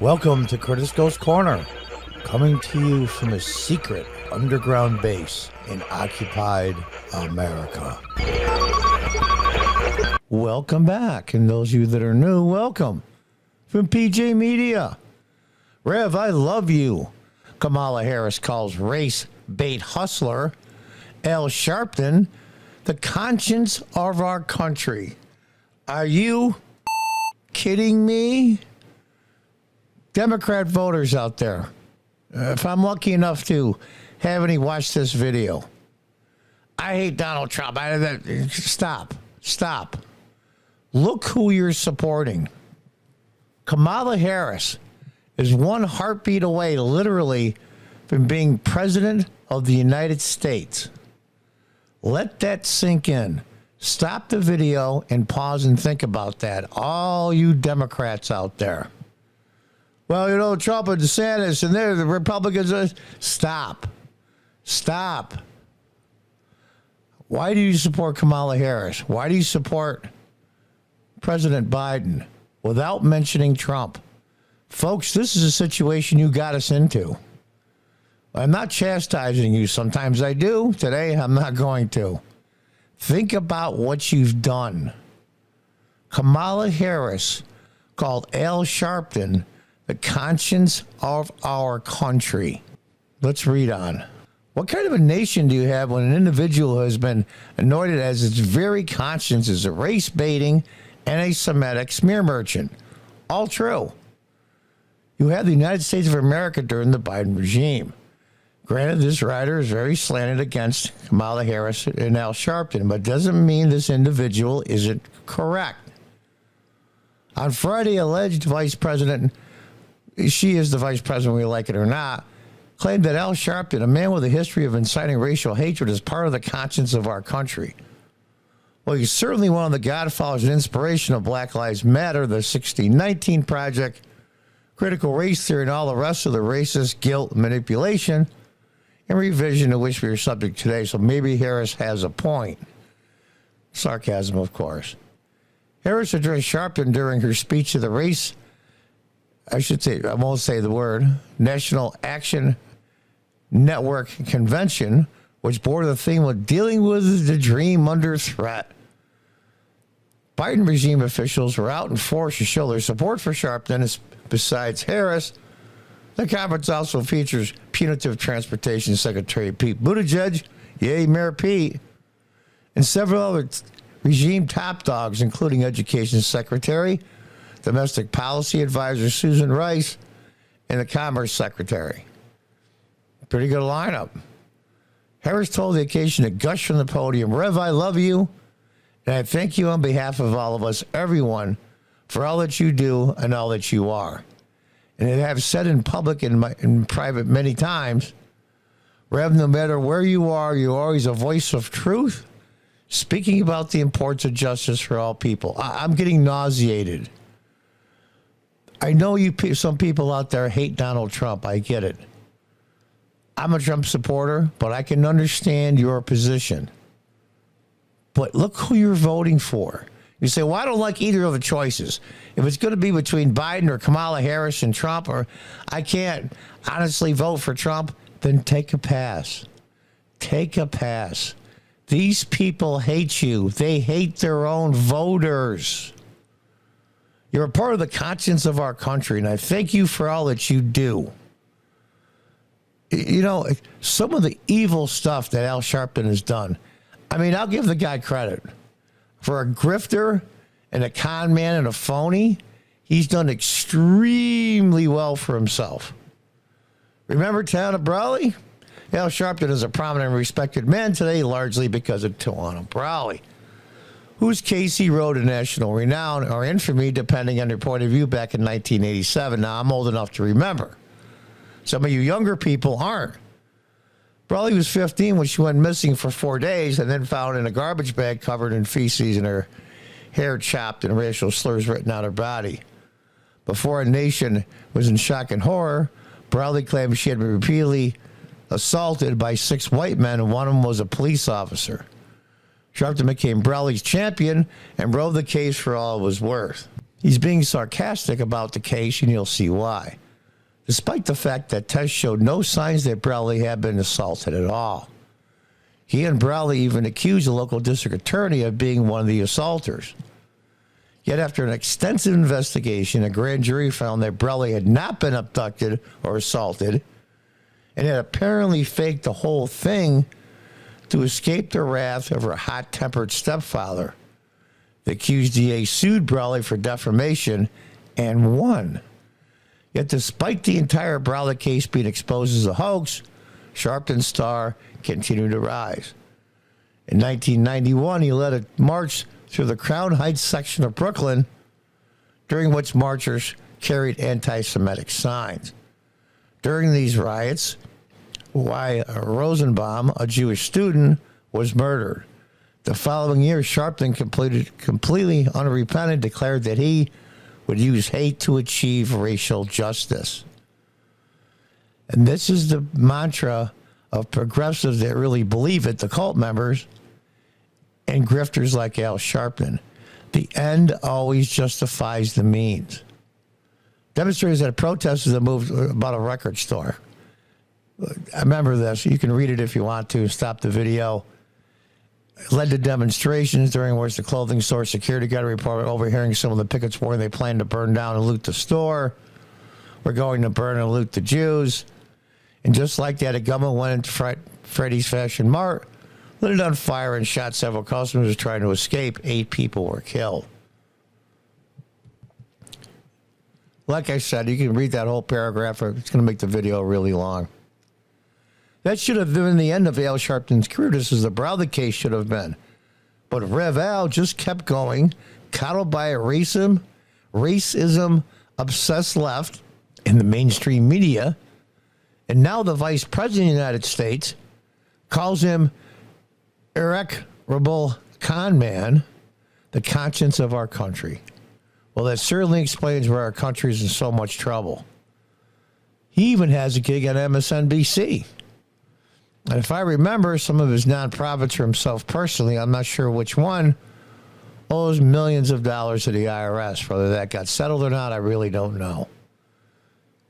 Welcome to Curtis Goes Corner, coming to you from a secret underground base in occupied America. Welcome back, and those of you that are new, welcome. From PJ Media. Rev, I love you. Kamala Harris calls race bait hustler Al Sharpton the conscience of our country. Are you kidding me? Democrat voters out there, if I'm lucky enough to have any watch this video, I hate Donald Trump. Stop. Look who you're supporting. Kamala Harris is one heartbeat away, literally, from being president of the United States. Let that sink in. Stop the video and pause and think about that. All you Democrats out there. Well, you know, Trump and DeSantis and they're the Republicans. Stop. Why do you support Kamala Harris? Why do you support President Biden without mentioning Trump? Folks, this is a situation you got us into. I'm not chastising you. Sometimes I do. Today, I'm not going to. Think about what you've done. Kamala Harris called Al Sharpton the conscience of our country. Let's read on. What kind of a nation do you have when an individual has been anointed as its very conscience is a race-baiting, anti-Semitic smear merchant? All true. You have the United States of America during the Biden regime. Granted, this writer is very slanted against Kamala Harris and Al Sharpton, but doesn't mean this individual isn't correct. On Friday, alleged Vice President, she is the Vice President, we like it or not, claimed that Al Sharpton, a man with a history of inciting racial hatred, is part of the conscience of our country. Well, he's certainly one of the godfathers and inspiration of Black Lives Matter, the 1619 Project, critical race theory, and all the rest of the racist guilt, manipulation, and revision to which we are subject today. So maybe Harris has a point. Sarcasm, of course. Harris addressed Sharpton during her speech to the race, I won't say the word, National Action Network Convention, which bore the theme of dealing with the dream under threat. Biden regime officials were out in force to show their support for Sharpton. Besides Harris, the conference also features punitive transportation Secretary Pete Buttigieg, yay, Mayor Pete, and several other regime top dogs, including Education Secretary, Domestic Policy Advisor Susan Rice, and the Commerce Secretary. Pretty good lineup. Harris told the occasion to gush from the podium, Rev, I love you, and I thank you on behalf of all of us, everyone, for all that you do and all that you are. And I have said in public and in private many times, Rev, no matter where you are, you're always a voice of truth, speaking about the importance of justice for all people. I'm getting nauseated. I know some people out there hate Donald Trump. I get it. I'm a Trump supporter, but I can understand your position. But look who you're voting for. You say, well, I don't like either of the choices. If it's going to be between Biden or Kamala Harris and Trump, or I can't honestly vote for Trump, then take a pass. Take a pass. These people hate you. They hate their own voters. You're a part of the conscience of our country, and I thank you for all that you do. You know, some of the evil stuff that Al Sharpton has done, I mean, I'll give the guy credit. For a grifter and a con man and a phony, he's done extremely well for himself. Remember Tawana Brawley? Al Sharpton is a prominent and respected man today, largely because of Tawana Brawley, whose case he wrote in national renown or infamy, depending on your point of view, back in 1987. Now, I'm old enough to remember. Some of you younger people aren't. Brawley was 15 when she went missing for 4 days and then found in a garbage bag covered in feces and her hair chopped and racial slurs written on her body. Before a nation was in shock and horror, Brawley claimed she had been repeatedly assaulted by 6 white men, and one of them was a police officer. Sharpton became Brawley's champion and rode the case for all it was worth. He's being sarcastic about the case, and you'll see why. Despite the fact that tests showed no signs that Bradley had been assaulted at all. He and Bradley even accused the local district attorney of being one of the assaulters. Yet after an extensive investigation, a grand jury found that Bradley had not been abducted or assaulted and had apparently faked the whole thing to escape the wrath of her hot-tempered stepfather. The accused DA sued Bradley for defamation and won. Yet despite the entire Bradley case being exposed as a hoax, Sharpton's star continued to rise. In 1991, he led a march through the Crown Heights section of Brooklyn, during which marchers carried anti-Semitic signs. During these riots, Y. Rosenbaum, a Jewish student, was murdered. The following year, Sharpton completely unrepentant, declared that he would use hate to achieve racial justice. And this is the mantra of progressives that really believe it, the cult members, and grifters like Al Sharpton. The end always justifies the means. Demonstrators at protesters that moved about a record store. I remember this. You can read it if you want to. Stop the video. Led to demonstrations during which the clothing store security guard reported overhearing some of the pickets warning they planned to burn down and loot the store. We're going to burn and loot the Jews. And just like that, a gunman went into Freddy's Fashion Mart, lit it on fire, and shot several customers trying to escape. 8 people were killed. Like I said, you can read that whole paragraph. It's going to make the video really long. That should have been the end of Al Sharpton's career. This is the Bradley case should have been. But Rev Al just kept going, coddled by a racism-obsessed left in the mainstream media. And now the Vice President of the United States calls him irreparable con man, the conscience of our country. Well, that certainly explains where our country is in so much trouble. He even has a gig on MSNBC. And if I remember, some of his nonprofits for himself personally, I'm not sure which one, owes millions of dollars to the IRS. Whether that got settled or not, I really don't know.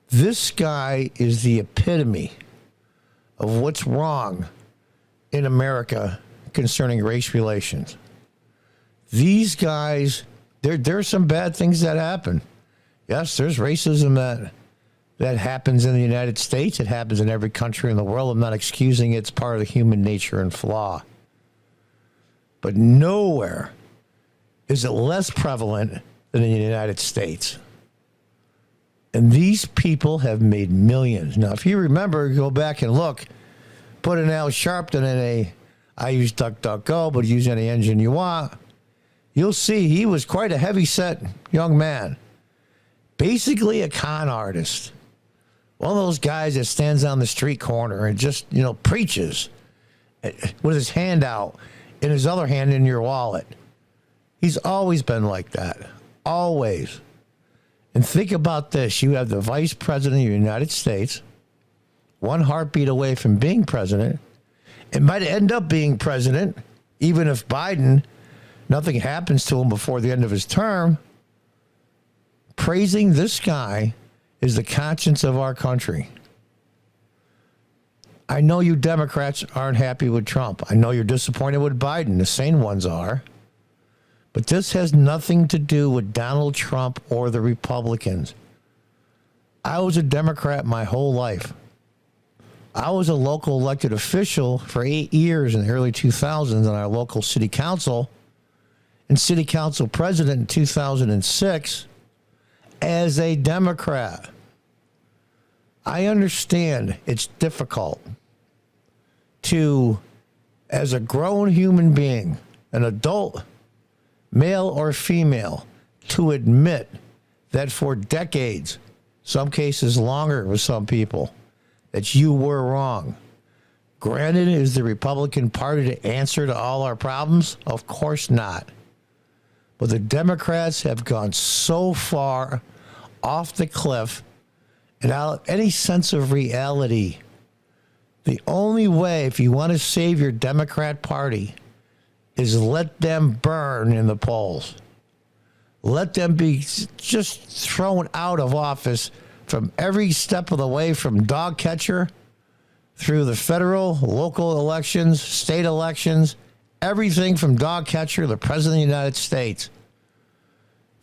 This guy is the epitome of what's wrong in America concerning race relations. These guys, there's some bad things that happen. Yes, there's racism that happens in the United States. It happens in every country in the world. I'm not excusing it. It's part of the human nature and flaw. But nowhere is it less prevalent than in the United States. And these people have made millions. Now, if you remember, go back and look, put an Al Sharpton in I use DuckDuckGo, but use any engine you want. You'll see he was quite a heavy-set young man. Basically a con artist. One of those guys that stands on the street corner and just, preaches with his hand out and his other hand in your wallet. He's always been like that. Always. And think about this. You have the Vice President of the United States, one heartbeat away from being president. It might end up being president, even if Biden, nothing happens to him before the end of his term. Praising this guy is the conscience of our country. I know you Democrats aren't happy with Trump. I know you're disappointed with Biden. The sane ones are. But this has nothing to do with Donald Trump or the Republicans. I was a Democrat my whole life. I was a local elected official for 8 years in the early 2000s on our local city council, and city council president in 2006 as a Democrat. I understand it's difficult to, as a grown human being, an adult, male or female, to admit that for decades, some cases longer with some people, that you were wrong. Granted, is the Republican Party to answer to all our problems? Of course not. But the Democrats have gone so far off the cliff and out any sense of reality. The only way, if you want to save your Democrat Party, is let them burn in the polls. Let them be just thrown out of office from every step of the way, from dog catcher through the federal, local elections, state elections, everything from dog catcher to the President of the United States.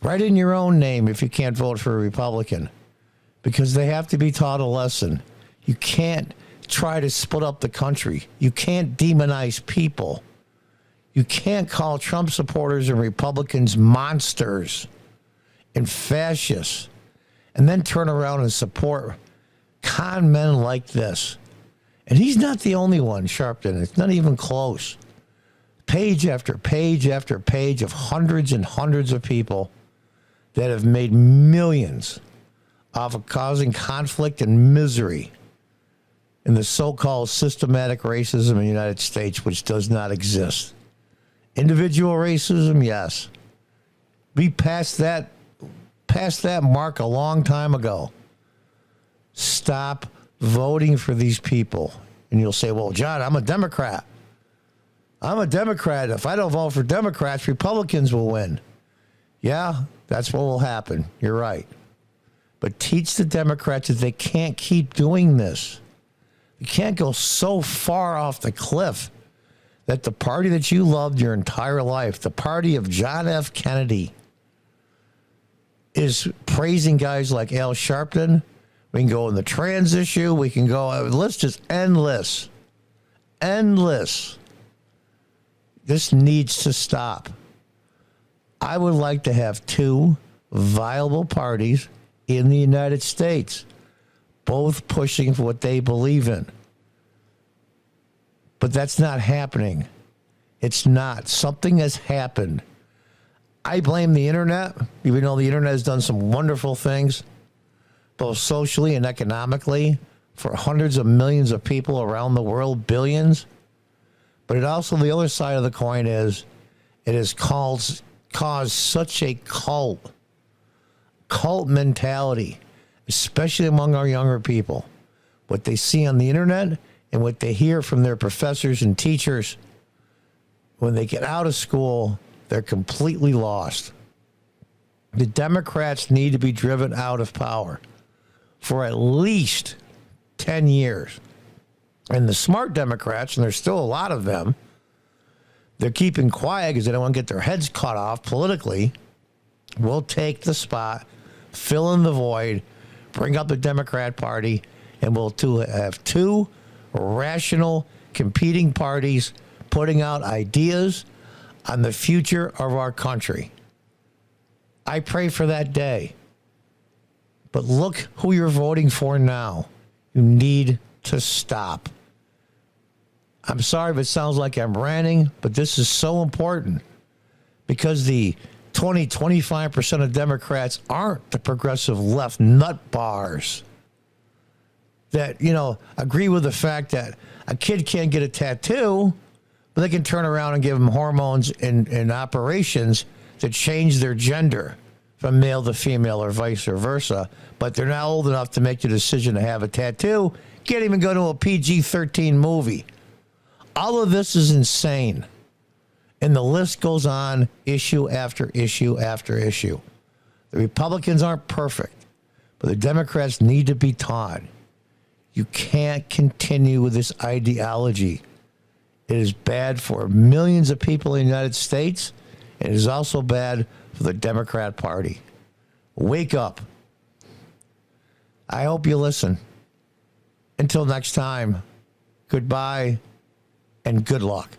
Write in your own name if you can't vote for a Republican, because they have to be taught a lesson. You can't try to split up the country. You can't demonize people. You can't call Trump supporters and Republicans monsters and fascists and then turn around and support con men like this. And he's not the only one, Sharpton. It's not even close. Page after page after page of hundreds and hundreds of people that have made millions off of causing conflict and misery in the so-called systematic racism in the United States, which does not exist. Individual racism, yes. We passed that mark a long time ago. Stop voting for these people. And you'll say, well, John, I'm a Democrat. I'm a Democrat. If I don't vote for Democrats, Republicans will win. Yeah, that's what will happen. You're right. But teach the Democrats that they can't keep doing this. You can't go so far off the cliff that the party that you loved your entire life, the party of John F. Kennedy, is praising guys like Al Sharpton. We can go in the trans issue. We can go, the list is endless. Endless. This needs to stop. I would like to have two viable parties in the United States, both pushing for what they believe in. But that's not happening. It's not. Something has happened. I blame the internet, even though the internet has done some wonderful things, both socially and economically, for hundreds of millions of people around the world, billions. But it also, the other side of the coin is, it has caused such a cult mentality, especially among our younger people. What they see on the internet and what they hear from their professors and teachers, when they get out of school, they're completely lost. The Democrats need to be driven out of power for at least 10 years. And the smart Democrats, and there's still a lot of them, they're keeping quiet because they don't want to get their heads cut off politically, will take the spot, fill in the void, bring up the Democrat Party, and we'll have two rational competing parties putting out ideas on the future of our country. I pray for that day. But look who you're voting for now. You need to stop. I'm sorry if it sounds like I'm ranting, but this is so important because the 25% of Democrats aren't the progressive left nut bars that, agree with the fact that a kid can't get a tattoo, but they can turn around and give them hormones and operations that change their gender from male to female or vice versa. But they're not old enough to make the decision to have a tattoo. Can't even go to a PG-13 movie. All of this is insane. And the list goes on, issue after issue after issue. The Republicans aren't perfect, but the Democrats need to be taught. You can't continue with this ideology. It is bad for millions of people in the United States. It is also bad for the Democrat Party. Wake up. I hope you listen. Until next time, goodbye and good luck.